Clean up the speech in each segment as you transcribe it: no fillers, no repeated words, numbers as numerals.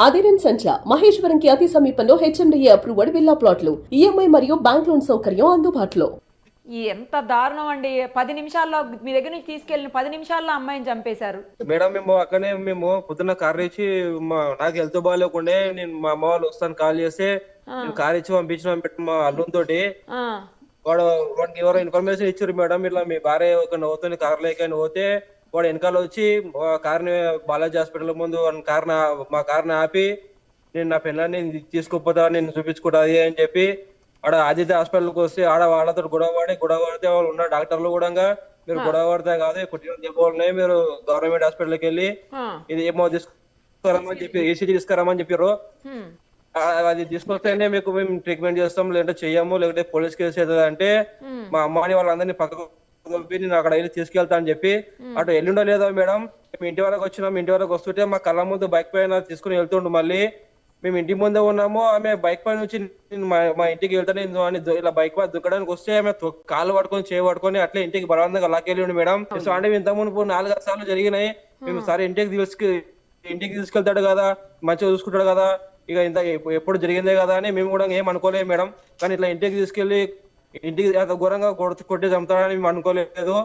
అదిరన్ సంచ మహేశ్వరంకి అతి సమీపంలో HMDA approved villa ప్లాట్లు ఈఎంఐ మరియు బ్యాంక్ లోన్ సౌకర్యం అందుబాటులో. ఎంత దారుణం అండి. 10 నిమిషాల్లో మీ దగ్గర నుంచి తీసుకెళ్ళిన 10 నిమిషాల్లో అమ్మాయిని చంపేశారు. మేడం మేము అక్కడనే పొద్దున్న కార్ ఇచ్చి నాకు హెల్త్ బాగాలేకుండే నేను మా అమ్మ వాళ్ళు వస్తాను కాల్ చేస్తే నేను కార్ ఇచ్చి పంపించిన మా అల్లుని తోటి వాడికి ఎవరో ఇన్ఫర్మేషన్ ఇచ్చారు మేడం, ఇట్లా మీ భార్య ఒక నవ్వుతుంది కార్ లేకని పోతే వాడు వెనకాల వచ్చి కార్ని బాలాజీ హాస్పిటల్ ముందు మా కార్ని ఆపి నేను నా పిల్లల్ని తీసుకోపోతా నేను చూపించుకుంటా అని చెప్పి ఆడ ఆదిత్య హాస్పిటల్కి వస్తే వాళ్ళతో గొడవ పడితే వాళ్ళు ఉన్న డాక్టర్లు కూడా మీరు గొడవ పడితే కాదు కుట్టిన దెబ్బలు మీరు గవర్నమెంట్ హాస్పిటల్కి వెళ్ళి ఇది ఏమో తీసుకురామని చెప్పి ఈసీజీ తీసుకురామని చెప్పారు. అది తీసుకొస్తేనే మీకు మేము ట్రీట్మెంట్ చేస్తాం, లేదంటే చెయ్యము, లేదంటే పోలీస్ కేసు అవుతుంది అంటే మా అమ్మని వాళ్ళందరినీ పక్కకు నేను అక్కడ వెళ్ళి తీసుకెళ్తా అని చెప్పి అటు ఎల్లుండో లేదో మేడం మేము ఇంటి వరకు వచ్చినాం. ఇంటి వరకు వస్తుంటే మా కళ్ళ ముందు బైక్ పైన తీసుకుని వెళ్తుండు. మళ్ళీ మేము ఇంటి ముందే ఉన్నాము, ఆమె బైక్ పైన నుంచి మా ఇంటికి వెళ్తాను ఇలా బైక్ పైన దుక్కడానికి వస్తే ఆమె కాళ్ళు పట్టుకొని చేయి పట్టుకొని అట్లా ఇంటికి బలవంతంగా లాకెళ్ళిండు మేడం. సో అంటే ఇంత మునుపు 4 సార్లు జరిగినాయి. మేము సరే ఇంటికి తీసుకెళ్తాడు కదా, మంచిగా చూసుకుంటాడు కదా, ఇక ఇంత ఎప్పుడు జరిగిందే కదా అని మేము కూడా ఏం అనుకోలేదు మేడం. కానీ ఇట్లా ఇంటికి తీసుకెళ్లి ఇంటికి ఘోరంగా కొట్టి చంపుతాడని మేము అనుకోలేదు.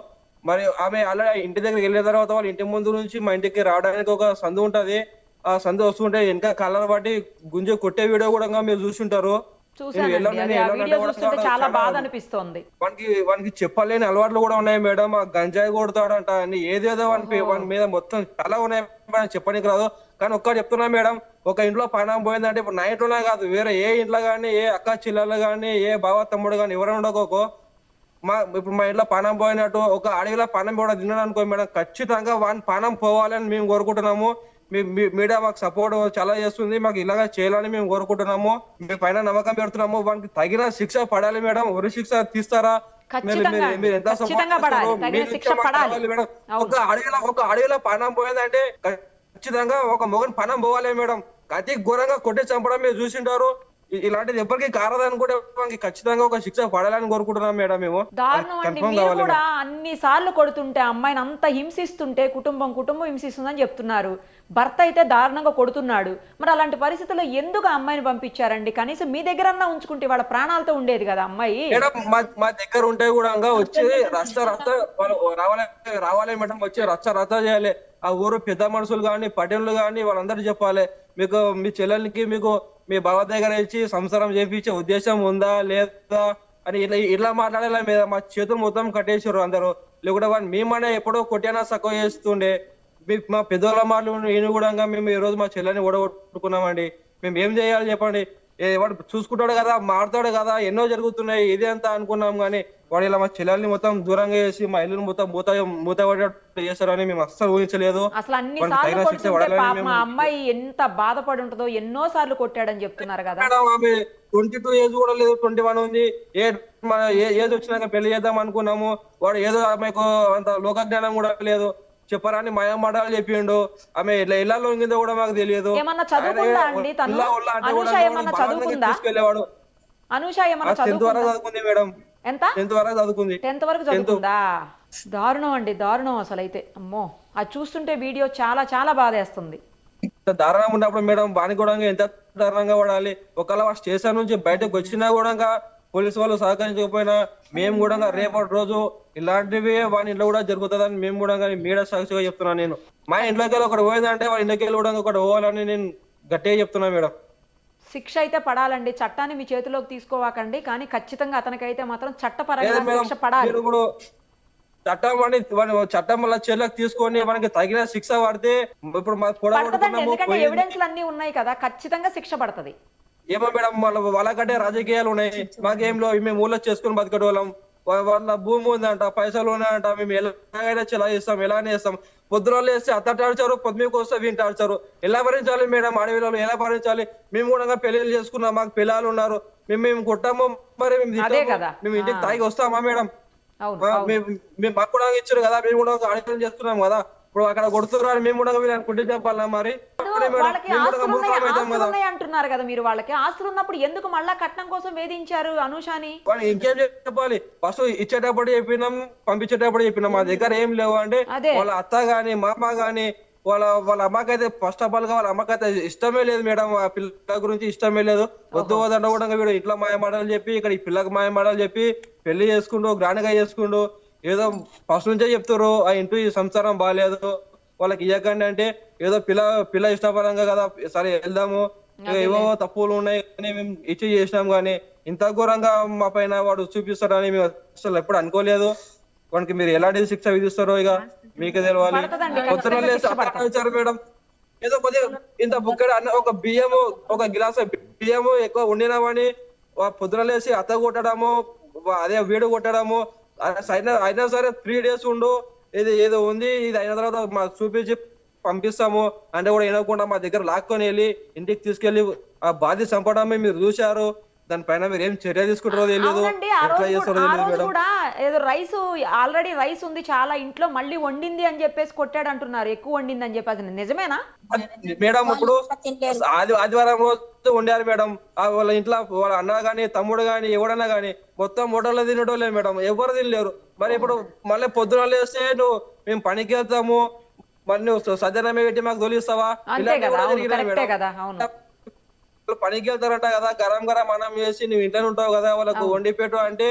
మరి ఆమె అలా ఇంటి దగ్గరికి వెళ్ళిన తర్వాత వాళ్ళ ఇంటి ముందు నుంచి మా ఇంటికి రావడానికి ఒక సందు ఉంటది. ఆ సందు వస్తుంటే ఇంకా కళ్ళను బట్టి గుంజ కొట్టే వీడియో కూడా మీరు చూసుంటారు. వానికి చెప్పలేని అలవాట్లు కూడా ఉన్నాయి మేడం. ఆ గంజాయి కొడతాడంట అని ఏదేదో వాని మీద మొత్తం చాలా ఉన్నాయి చెప్పడానికి రాదు. కానీ ఒక్కటి చెప్తున్నా మేడం, ఒక ఇంట్లో ప్రాణం పోయిందంటే ఇప్పుడు నా ఇంట్లోనే కాదు వేరే ఏ ఇంట్లో కానీ ఏ అక్క చెల్లెలు కానీ ఏ బావ తమ్ముడు కానీ ఎవరైనా ఉండకోకో ఇప్పుడు మా ఇంట్లో ప్రాణం పోయినట్టు ఒక అడవిలో ప్రాణం కూడా తిన్నాడు అనుకో మేడం, ఖచ్చితంగా వాని ప్రాణం పోవాలని మేము కోరుకుంటున్నాము. మీడియా మాకు సపోర్ట్ చాలా చేస్తుంది, మాకు ఇలాగా చేయాలని మేము కోరుకుంటున్నాము. మీ పైన నమ్మకం పెడుతున్నాము. వానికి తగిన శిక్ష పడాలి మేడం. ఉరి శిక్ష తీస్తారా? మీరు ఎంత మేడం? ఒక అడవిలో ప్రాణం పోయిందంటే ఖచ్చితంగా ఒక మొగన్ పనం పోవాలి మేడం. అతి ఘోరంగా కొట్టి చంపడం మీరు చూసింటారు. ఇలాంటిది ఎవరికి కారదని కూడా ఖచ్చితంగా ఒక శిక్ష పడాలని కోరుకుంటున్నాం మేడం. మేము దారుణం అండి. మీరు కూడా అన్ని సార్లు కొడుతుంటే అమ్మాయిని అంత హింసిస్తుంటే కుటుంబం హింసిస్తుందని చెప్తున్నారు. భర్త అయితే దారుణంగా కొడుతున్నాడు. మరి అలాంటి పరిస్థితుల్లో ఎందుకు అమ్మాయిని పంపించారండి? కనీసం మీ దగ్గర అన్నా ఉంచుకుంటే వాళ్ళ ప్రాణాలతో ఉండేది కదా అమ్మాయి. మా దగ్గర ఉంటే కూడా వచ్చి రచ్చ రావాలి మేడం, వచ్చి రచ్చ చేయాలి. ఆ ఊరు పెద్ద మనుషులు కానీ పటేన్లు కానీ వాళ్ళందరూ చెప్పాలి, మీకు మీ చెల్లెలకి మీకు మీ బావ దగ్గర ఇచ్చి సంసారం చేపించే ఉద్దేశం ఉందా లేదా అని ఇట్లా మాట్లాడేలా మీద మా చేతులు మొత్తం కట్టేసారు అందరూ. లేకుంటే వాడిని మేమనే ఎప్పుడో కొట్టైనా సక్కువ చేస్తుండే. మా పెద్దోళ్ళ మాటలు నేను కూడా మేము ఈ రోజు మా చెల్లెని ఓడగొట్టుకున్నామండి. మేము ఏం చేయాలి చెప్పండి? వాడు చూసుకుంటాడు కదా, మారుతాడు కదా, ఎన్నో జరుగుతున్నాయి ఇదే అంతా అనుకున్నాం. కానీ వాడు ఇలా మా చెల్లెల్ని మొత్తం దూరంగా చేసి మా ఇల్లుని మొత్తం మూత పడేటట్టు చేస్తారని మేము అస్సలు ఊహించలేదు. అసలు అన్ని సార్లు అమ్మాయి ఎంత బాధపడి ఉంటుందో, ఎన్నో సార్లు కొట్టాడని చెప్తున్నారు కదా. ఆమె 22 ఏజ్ కూడా లేదు, 21 ఉంది. ఏజ్ వచ్చినాక పెళ్లి చేద్దాం అనుకున్నాము. వాడు ఏదో ఆమెకు అంత లోక జ్ఞానం కూడా లేదు, చెప్పరాని మాయం మాటలు చెప్పిండు. ఆమె ఇట్లా ఇళ్లలో ఉందో కూడా మాకు తెలియదు. తీసుకెళ్లేవాడు. చదువుకుంది మేడం. ఎంత? 10th వరకు చదువుకుంది. 10th వరకు చదువుకుందా? దారుణం అండి, దారుణం అసలు. అయితే అమ్మో, అది చూస్తుంటే వీడియో చాలా చాలా బాధేస్తుంది. దారుణంగా ఉన్నప్పుడు మేడం వాని కూడా ఎంత దారుణంగా పడాలి. ఒకవేళ స్టేషన్ నుంచి బయటకు వచ్చినా కూడా పోలీసు వాళ్ళు సహకరించకపోయినా మేము కూడా రేపటి రోజు ఇలాంటివి వాని ఇంట్లో కూడా జరుగుతుందని మేము కూడా మీడియా సాక్షిగా చెప్తున్నాను. నేను మా ఇంట్లోకి వెళ్ళి ఒకటి పోయిందంటే వాళ్ళ ఇంట్లోకి వెళ్ళి కూడా ఒకటి పోవాలని నేను గట్టిగా చెప్తున్నా మేడం. శిక్ష అయితే పడాలండి. చట్టాన్ని మీ చేతిలోకి తీసుకోవాకండి, కానీ ఖచ్చితంగా అతనికైతే మాత్రం చట్టపరంగా శిక్ష పడాలి. చట్టం వల్ల చేతిలోకి తీసుకొని మనకి తగిన శిక్ష పడితే ఇప్పుడు ఎందుకంటే ఎవిడెన్స్లు అన్ని ఉన్నాయి కదా, ఖచ్చితంగా శిక్ష పడుతుంది. ఏమో మేడం వాళ్ళకంటే రాజకీయాలు ఉన్నాయి, మాకేంలో మేము ఊళ్ళో చేసుకుని బతకడం. వాళ్ళ భూమి ఉందంట, పైసలు ఉన్నాయంట, మేము ఎలాగైనా చెలాయిస్తాం, ఎలాగైనా చేస్తాం. పొద్దున వేస్తే అత్తాడ్చారు, పొద్దుకు వస్తే వింటాడ్చారు. ఎలా భరించాలి మేడం? అడవిలో ఎలా భరించాలి? మేము కూడా పెళ్లిళ్ళు చేసుకున్నాం, మాకు పిల్లలు ఉన్నారు, మేము కొట్టాము, మరి మేము ఇంటికి తాగి వస్తామా మేడం? మాకు కూడా ఇచ్చారు కదా, మేము కూడా ఆలోచన చేస్తున్నాం కదా. ఇప్పుడు అక్కడ కొడుతున్నారు, మేము కూడా కుట్టి చెప్పాలా? మరి అంటున్నారు కదా మీరు, వాళ్ళకి ఆస్తులు ఉన్నప్పుడు ఎందుకు మళ్ళా కట్నం కోసం వేధించారు అనూషాని? ఇంకేం చెప్పాలి? ఫస్ట్ ఇచ్చేటప్పుడు చెప్పినాం, పంపించేటప్పుడు చెప్పినాం, మా దగ్గర ఏం లేవు అంటే వాళ్ళ అత్త గాని మామ గాని వాళ్ళ అమ్మకైతే ఫస్ట్ ఆఫ్ ఆల్ గా వాళ్ళ అమ్మకైతే ఇష్టమే లేదు మేడం, ఆ పిల్ల గురించి ఇష్టమే లేదు. వద్దు వద్దంటే కూడా వీడు ఇంట్లో మాయ మాటలు చెప్పి ఇక్కడ ఈ పిల్లకి మాయ మాటలు చెప్పి పెళ్లి చేసుకుంటూ గ్రాండ్ గా చేసుకుంటూ ఏదో ఫస్ట్ నుంచే చెప్తారు ఆ ఇంటి ఈ సంసారం బాగాలేదు వాళ్ళకి ఇవ్వకండి అంటే ఏదో పిల్ల ఇష్టపరంగా కదా సరే వెళ్దాము, ఏవో తప్పులు ఉన్నాయి కానీ మేము ఇచ్చి చేసినాం కానీ ఇంత ఘోరంగా మా పైన వాడు చూపిస్తాడని మేము అసలు ఎప్పుడు అనుకోలేదు. వానికి మీరు ఎలాంటి శిక్ష విధిస్తారో ఇక మీకే తెలవాలి. పడతదండి, పొద్దున ఖచ్చితంగా లేసి శిక్ష అక్కడ పడతది. ఇచ్చారు మేడం, ఏదో కొద్దిగా ఇంత బుక్కడు అన్న ఒక బియ్యము ఒక గిలాస బియ్యము ఎక్కువ వండినామని పొద్దున లేసి అత్త కొట్టడము అదే వీడు కొట్టడము అయినా సరే 3 days ఉండు ఇది ఏదో ఉంది ఇది అయిన తర్వాత మాకు చూపించి పంపిస్తాము అంటే కూడా వినకుండా మా దగ్గర లాక్కొని వెళ్ళి ఇంటికి తీసుకెళ్లి ఆ బాధ్యత చంపడమే మీరు చూశారు. దానిపైన మీరు ఏం చర్య తీసుకుంటారో తెలియదు, అవునండి, ఆ ఎట్లా రోజు చేస్తారో ఆ తెలియదు రోజు మేడం. కూడా ఏదో ఆల్రెడీ రైస్ ఉంది చాలా ఇంట్లో, మళ్ళీ వండింది అని చెప్పేసి కొట్టాడు అంటున్నారు, ఎక్కువ వండింది అని చెప్పేసి. నిజమేనా? మేడం ఇప్పుడు ఆదివారం రోజు వండారు మేడం, వాళ్ళ ఇంట్లో వాళ్ళ అన్న గాని తమ్ముడు గాని ఎవడన్నా గాని మొత్తం హోటల్లో తినటోలే మేడం, ఎవరు తినలేరు. మరి ఇప్పుడు మళ్ళీ పొద్దున లేస్తే మేము పనికి వెళ్తాము మరి నువ్వు సజ్జనమే పెట్టి మాకు తొలిస్తావా? అంతే కదా, అవును, కరెక్టే కదా, అవును. పనికి వెళ్తారంట కదా, గరం అన్నం చేసి నువ్వు ఇంట్లోనే ఉంటావు కదా వాళ్ళకు వండి పెట్టు అంటే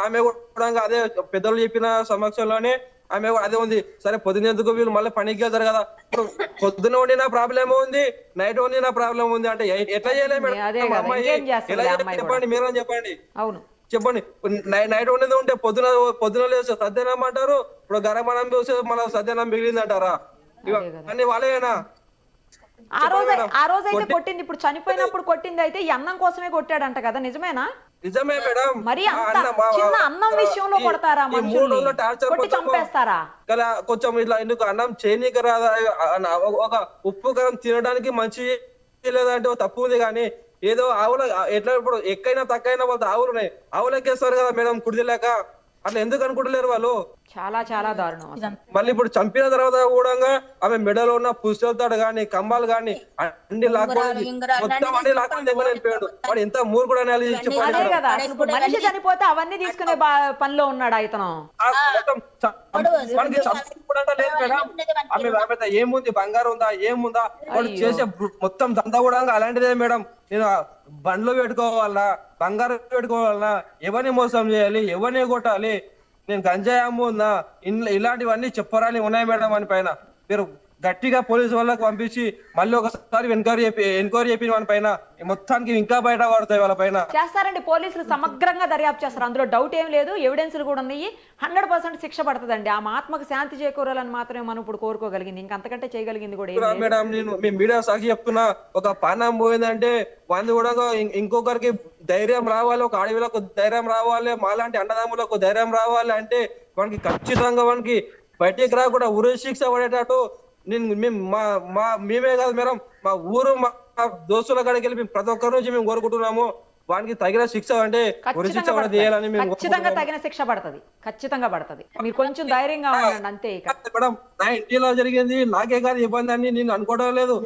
ఆమె కూడా అదే పెద్దలు చెప్పిన సమక్షంలోనే ఆమె అదే ఉంది. సరే పొద్దున ఎందుకు వీళ్ళు మళ్ళీ పనికి వెళ్తారు కదా, ఇప్పుడు పొద్దున వండిన ప్రాబ్లం ఉంది నైట్ వండిన ప్రాబ్లం ఉంది అంటే ఎట్లా చేయలేదు అదే మేడం? కదా, అమ్మాయి ఇంకేం చేస్తుంది ఎలా ఆ అమ్మాయి కూడా. చెప్పండి, మీరని చెప్పండి. అవును, చెప్పండి. నైట్ వండేది ఉంటే పొద్దున లేస్తే సద్యనం అంటారు, ఇప్పుడు గరం అన్నం చూస్తే మన సద్యనం మిగిలింది అంటారా? ఇవన్నీ వాళ్ళేనా? ఆ రోజు అయితే కొట్టింది, ఇప్పుడు చనిపోయినప్పుడు కొట్టింది అయితే ఈ అన్నం కోసమే కొట్టాడంట కదా, నిజమేనా? నిజమే మేడం. మరి అంత చిన్న అన్నం విషయంలో కొడతారా మనుషుల్ని? కొట్టి చంపేస్తారా? కదా కొంచెం ఇట్లా ఎందుకు అన్నం చేయనీకి రాదా, ఒక ఉప్పు కారం తినడానికి మంచి లేదంటే తప్పు ఉంది కానీ ఏదో ఆవుల ఎట్లా ఇప్పుడు ఎక్కైనా తక్కైనా వాళ్ళతో ఆవులు ఉన్నాయి, ఆవులకేస్తారు కదా మేడం కుడిది లేక, అట్లా ఎందుకు అనుకుంటలేరు వాళ్ళు? చాలా చాలా దారుణం అసలు. మళ్ళీ ఇప్పుడు చంపిన తర్వాత కూడా ఆమె మెడలో ఉన్న పుస్తకాలు గాని కమ్మాలు గాని అన్ని లాక్కొని మొత్తం అన్ని లాక్కొని దగ్గర వెళ్ళిపోయాడు. వాడు ఎంత మూర్ఖుడు అని చెప్పండి. అదే కదా, అసలు ఇప్పుడు మనిషి చనిపోతే అవన్నీ తీసుకునే పనిలో ఉన్నాడు ఇతను. వాడికి చంపుకుంటా లేదు మేడం, ఆమె ఏముంది బంగారం ఉందా ఏముందా వాడు చేసే మొత్తం దందా కూడా అలాంటిదే మేడం. నేను బండ్లు పెట్టుకోవాలా బంగారం పెట్టుకోవాలన్నా ఎవరిని మోసం చేయాలి ఎవరిని కొట్టాలి నేను గంజాయి అమ్ముందా ఇలాంటివన్నీ చెప్పరాని ఉన్నాయి మేడం. అని పైన మీరు గట్టిగా పోలీసు వాళ్ళకి పంపించి మళ్ళీ ఒకసారి ఎంక్వైరీ చెప్పిన వాని పైన మొత్తానికి ఇంకా బయట పడతాయి వాళ్ళ పైన. చేస్తారండి పోలీసులు, సమగ్రంగా దర్యాప్తు చేస్తారు, అందులో డౌట్ ఏం లేదు, ఎవిడెన్స్లు కూడా ఉన్నాయి. 100% శిక్ష పడుతుందండి. ఆ ఆత్మకు శాంతి చేకూరాలని మాత్రమే మనం ఇప్పుడు కోరుకోగలిగింది, ఇంకంతకంటే చేయగలిగింది కూడా ఏం లేదు. మేడం నేను మీ మీడియా సాక్షి చెప్తున్నా, ఒక పానం పోయిందంటే వాళ్ళు కూడా ఇంకొకరికి ధైర్యం రావాలి, ఒక అడవిలకు ధైర్యం రావాలి, మాలాంటి అన్నదమ్ములకు ధైర్యం రావాలి అంటే వానికి ఖచ్చితంగా వానికి బయటికి రాకుండా ఉరి శిక్ష పడేటట్టు మేమే కాదు మేడం మా ఊరు మా దోస్తుల కాడికి వెళ్ళి ప్రతి ఒక్కరి నుంచి మేము కోరుకుంటున్నాము వానికి తగిన శిక్ష అంటే ఉరి శిక్ష చేయాలని మేము ఖచ్చితంగా తగిన శిక్ష పడుతుంది, ఖచ్చితంగా పడుతుంది. మీరు కొంచెం ధైర్యంగా ఉండండి అంతే. మేడం నా ఇంటిలో జరిగింది నాకే కాదు ఇబ్బంది అని నేను అనుకోవడం లేదు,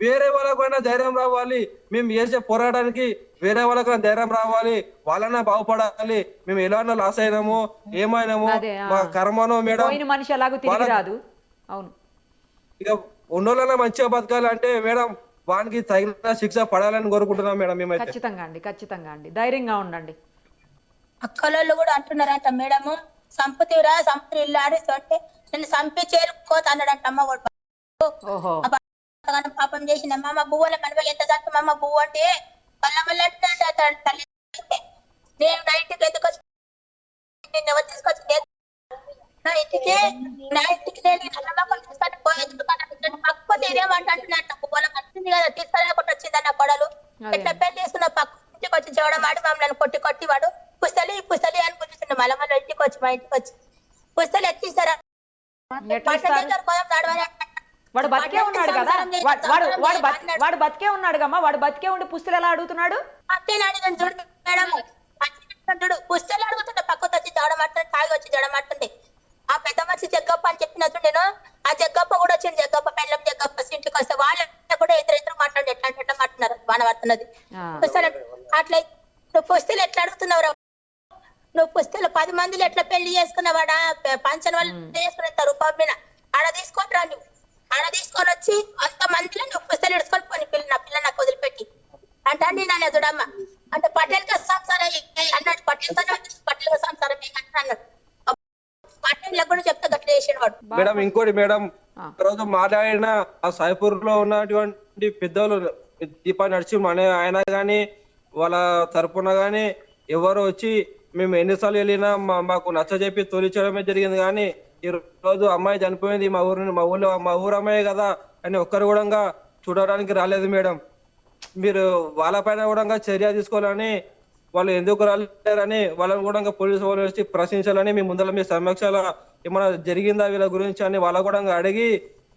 వేరే వాళ్ళకైనా ధైర్యం రావాలి, మేము చేసే పోరాటానికి వేరే వాళ్ళకైనా ధైర్యం రావాలి, వాళ్ళైనా బాగుపడాలి. మేము ఎలా లాస్ అయినాము ఏమైనాము మా కర్మనో మేడం, మనిషి ఎలాగో తిరిగి రాదు. అవును, ఇక ఉన్నోళ్ళైనా మంచిగా బతకాలంటే మేడం వానికి తగిన శిక్ష పడాలని కోరుకుంటున్నాం మేడం. మేము ఖచ్చితంగా అండి, ఖచ్చితంగా అండి, ధైర్యంగా ఉండండి. అక్కలోళ్ళు కూడా అంటున్నారంట మేడము సంపతిరా సంపతి ఇల్లు ఆడిస్తుంటే నేను చంపి చేరుకోత అన్నాడంట అమ్మ కూడా. పాపం చేసిన అమ్మ బువ్వల మనవ ఎంత చంప అమ్మ బువ్వ అంటే మళ్ళా మళ్ళీ తల్లి నేను నైట్కి ఎందుకు వచ్చి నేను ఎవరు తీసుకొచ్చి నా ఇంటికి పక్కన ఇదేమంటున్నట్టు బువ్వల కట్టింది కదా తీసుకెళ్ళకుండా వచ్చిందన్న కొడలు ఎట్లా పెళ్లి చేసుకున్న పక్క ఇంటికి వచ్చి చూడడం వాడు మమ్మల్ని కొట్టి వాడు పుస్తలి అని కూర్చుండే మళ్ళీ మళ్ళీ ఇంటికి వచ్చి మా ఇంటికి వచ్చి పుస్తలు ఎత్తిస్తారా వాడు బతికే ఉన్నాడు కదా, వాడు బతికే ఉన్నాడు కమ్మా, వాడు బతికే ఉండి పుస్తలు ఎలా అడుగుతున్నాడు? అంతేనాడు నేను చూడు మేడం చూడు పుస్తలు అడుగుతుండే పక్కకు వచ్చి చూడమంటుండే తాగి వచ్చి చూడమంటుండే. ఆ పెద్ద మనిషి జగ్గప్ప అని చెప్పినట్టు నేను ఆ జగ్గప్ప కూడా వచ్చింది, జగ్గప్ప పెళ్ళం జగ్గప్ప ఇంటికి వస్తే వాళ్ళ కూడా ఇద్దరు మాట్లాడి ఎట్లా మాట్లాడుతున్నారు బాణ పడుతున్నది పుస్తలు అట్లా. నువ్వు పుస్తలు ఎట్లా అడుగుతున్నావు, నువ్వు పుస్తలు 10 మందిలో ఎట్లా పెళ్లి చేసుకున్నావాడా పంచన వాళ్ళు చేసుకునేస్తారు రూపాయి మీద ఆడ తీసుకుంటారా నువ్వు ఆడ తీసుకొని వచ్చి అంత మందిలో నువ్వు పుస్తలు ఇడుచుకొని పోని పిల్ల నా పిల్ల నాకు వదిలిపెట్టి అంటే నేను అనే చూడమ్మ అంటే పటేల్ కా సంసారం అన్నాడు, పటేల్ కా సంసారం అన్నాడు. పటేల్ కూడా చెప్తే గట్ల చేసిన వాడు. మేడం ఇంకోటి మేడం, తర్వాత మాట్లాడిన ఆ సాయిపూర్ లో ఉన్నటువంటి పెద్దలు దీపా నరసింహ అనే ఆయన గాని వాళ్ళ తరపున గాని ఎవరు వచ్చి మేము ఎన్నిసార్లు వెళ్ళినా మాకు నచ్చ చెప్పి తోలించడమే జరిగింది. కానీ ఈ రోజు అమ్మాయి చనిపోయింది, మా ఊరు అమ్మాయి కదా అని ఒక్కరు కూడా చూడడానికి రాలేదు మేడం. మీరు వాళ్ళపైన కూడా చర్య తీసుకోవాలని, వాళ్ళు ఎందుకు రాలేరని వాళ్ళని కూడా పోలీసు వాళ్ళు వచ్చి ప్రశ్నించాలని మీ ముందర మీ సమక్షాల ఏమైనా జరిగిందా వీళ్ళ గురించి అని వాళ్ళ కూడా అడిగి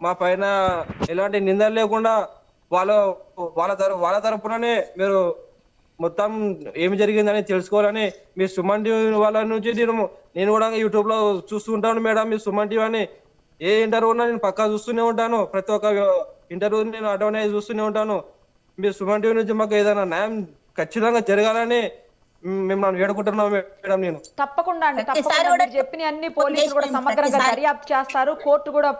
మా పైన ఎలాంటి నిందలు లేకుండా వాళ్ళ తరపుననే మీరు మొత్తం ఏమి జరిగిందని తెలుసుకోవాలని మీ సుమన్ టీవీ వాళ్ళ నుంచి నేను కూడా యూట్యూబ్ లో చూస్తూ ఉంటాను మేడం. మీ సుమన్ టీవీ అని ఏ ఇంటర్వ్యూ ఉన్నా నేను పక్కా చూస్తూనే ఉంటాను, ప్రతి ఒక్క ఇంటర్వ్యూ నేను అటోనే చూస్తూనే ఉంటాను. మీ సుమన్ టీవీ నుంచి మాకు ఏదైనా న్యాయం ఖచ్చితంగా జరగాలని మిమ్మల్ని వేడుకుంటున్నాం మేడం. నేను తప్పకుండా అండి, తప్పకుండా మీరు చెప్పిన అన్ని పోలీసులు కూడా సమగ్రంగా దర్యాప్తు చేస్తారు, కోర్టు కూడా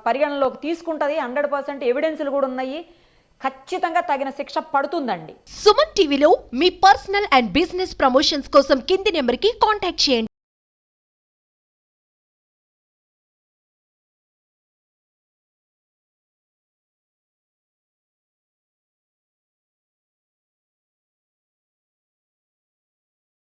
పరిగణనలోకి తీసుకుంటది. 100% ఎవిడెన్స్లు కూడా ఉన్నాయి, ఖచ్చితంగా తగిన శిక్ష పడుతుందండి. సుమన్ టీవీలో మీ పర్సనల్ అండ్ బిజినెస్ ప్రమోషన్స్ కోసం కింది నెంబర్కి కాంటాక్ట్ చేయండి.